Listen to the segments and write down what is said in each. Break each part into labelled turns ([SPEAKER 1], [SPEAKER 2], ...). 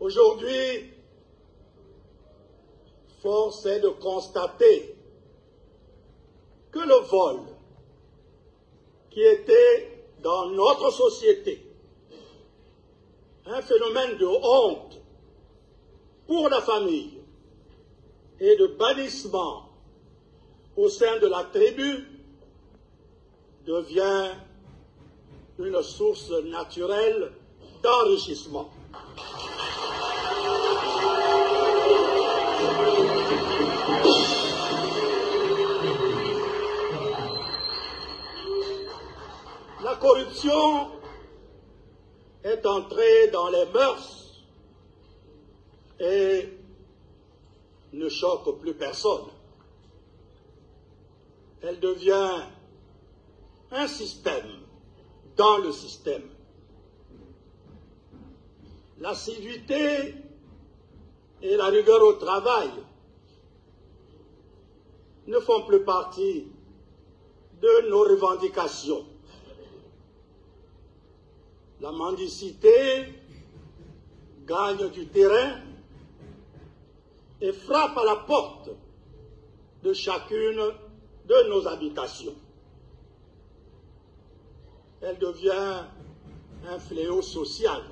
[SPEAKER 1] Aujourd'hui, force est de constater que le vol, qui était dans notre société un phénomène de honte pour la famille et de bannissement au sein de la tribu, devient une source naturelle d'enrichissement. La corruption est entrée dans les mœurs et ne choque plus personne. Elle devient un système dans le système. L'assiduité et la rigueur au travail ne font plus partie de nos revendications. La mendicité gagne du terrain et frappe à la porte de chacune de nos habitations. Elle devient un fléau social.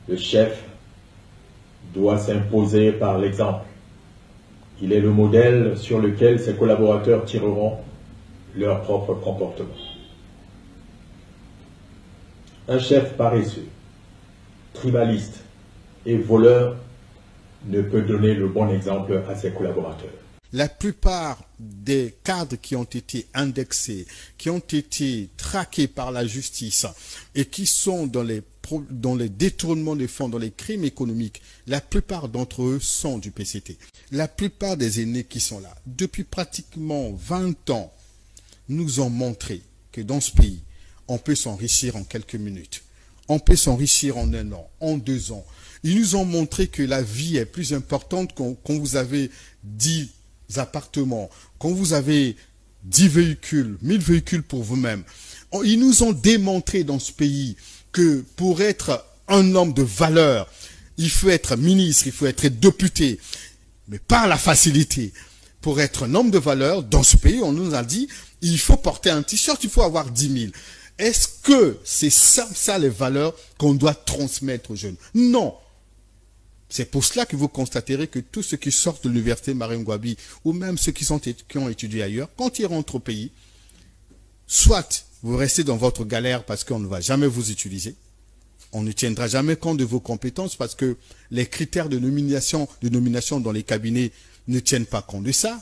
[SPEAKER 2] Le chef doit s'imposer par l'exemple. Il est le modèle sur lequel ses collaborateurs tireront leur propre comportement. Un chef paresseux, tribaliste et voleur ne peut donner le bon exemple à ses collaborateurs.
[SPEAKER 3] La plupart des cadres qui ont été indexés, qui ont été traqués par la justice et qui sont dans les détournements de fonds, dans les crimes économiques, la plupart d'entre eux sont du PCT. La plupart des aînés qui sont là, depuis pratiquement 20 ans, nous ont montré que dans ce pays, on peut s'enrichir en quelques minutes. On peut s'enrichir en 1 an, en 2 ans. Ils nous ont montré que la vie est plus importante quand vous avez 10 appartements, quand vous avez 10 véhicules, 1000 véhicules pour vous-même. Ils nous ont démontré dans ce pays que pour être un homme de valeur, il faut être ministre, il faut être député, mais pas la facilité. Pour être un homme de valeur, dans ce pays, on nous a dit, il faut porter un t-shirt, il faut avoir 10 000. Est-ce que c'est ça les valeurs qu'on doit transmettre aux jeunes? Non. C'est pour cela que vous constaterez que tous ceux qui sortent de l'université Marine Ngouabi, ou même ceux qui ont étudié ailleurs, quand ils rentrent au pays, soit vous restez dans votre galère parce qu'on ne va jamais vous utiliser, on ne tiendra jamais compte de vos compétences parce que les critères de nomination dans les cabinets ne tiennent pas compte de ça.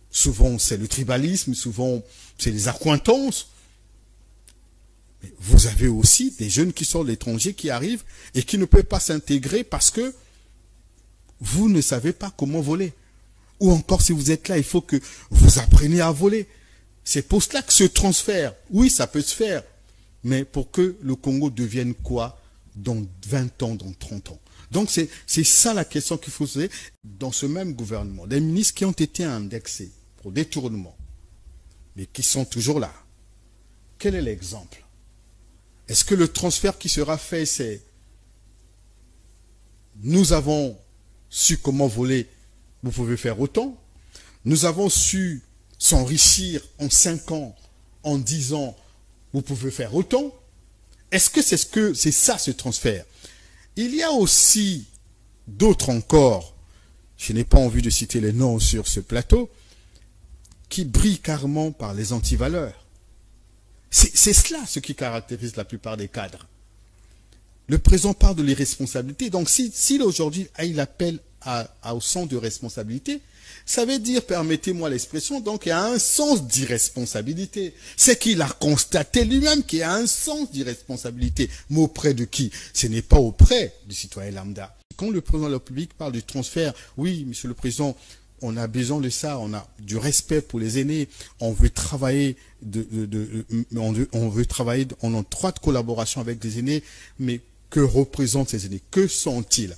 [SPEAKER 3] Souvent, c'est le tribalisme, souvent, c'est les accointances. Mais vous avez aussi des jeunes qui sont de l'étranger qui arrivent et qui ne peuvent pas s'intégrer parce que vous ne savez pas comment voler. Ou encore, si vous êtes là, il faut que vous appreniez à voler. C'est pour cela que ce transfert, oui, ça peut se faire. Mais pour que le Congo devienne quoi dans 20 ans, dans 30 ans? Donc, c'est ça la question qu'il faut se poser. Dans ce même gouvernement, des ministres qui ont été indexés pour détournement, mais qui sont toujours là. Quel est l'exemple? Est-ce que le transfert qui sera fait, c'est nous avons su comment voler, vous pouvez faire autant. Nous avons su s'enrichir en 5 ans, en 10 ans, vous pouvez faire autant. Est-ce que c'est ça ce transfert? Il y a aussi d'autres encore, je n'ai pas envie de citer les noms sur ce plateau, qui brillent carrément par les antivaleurs. C'est cela ce qui caractérise la plupart des cadres. Le président parle de l'irresponsabilité. Donc si aujourd'hui il appelle au sens de responsabilité, ça veut dire, permettez-moi l'expression, donc il y a un sens d'irresponsabilité. C'est qu'il a constaté lui-même qu'il y a un sens d'irresponsabilité. Mais auprès de qui? Ce n'est pas auprès du citoyen lambda. Quand le président de la République parle du transfert, oui, monsieur le président, on a besoin de ça, on a du respect pour les aînés, on veut travailler on veut travailler en étroite collaboration avec les aînés, mais que représentent ces aînés? Que sont-ils?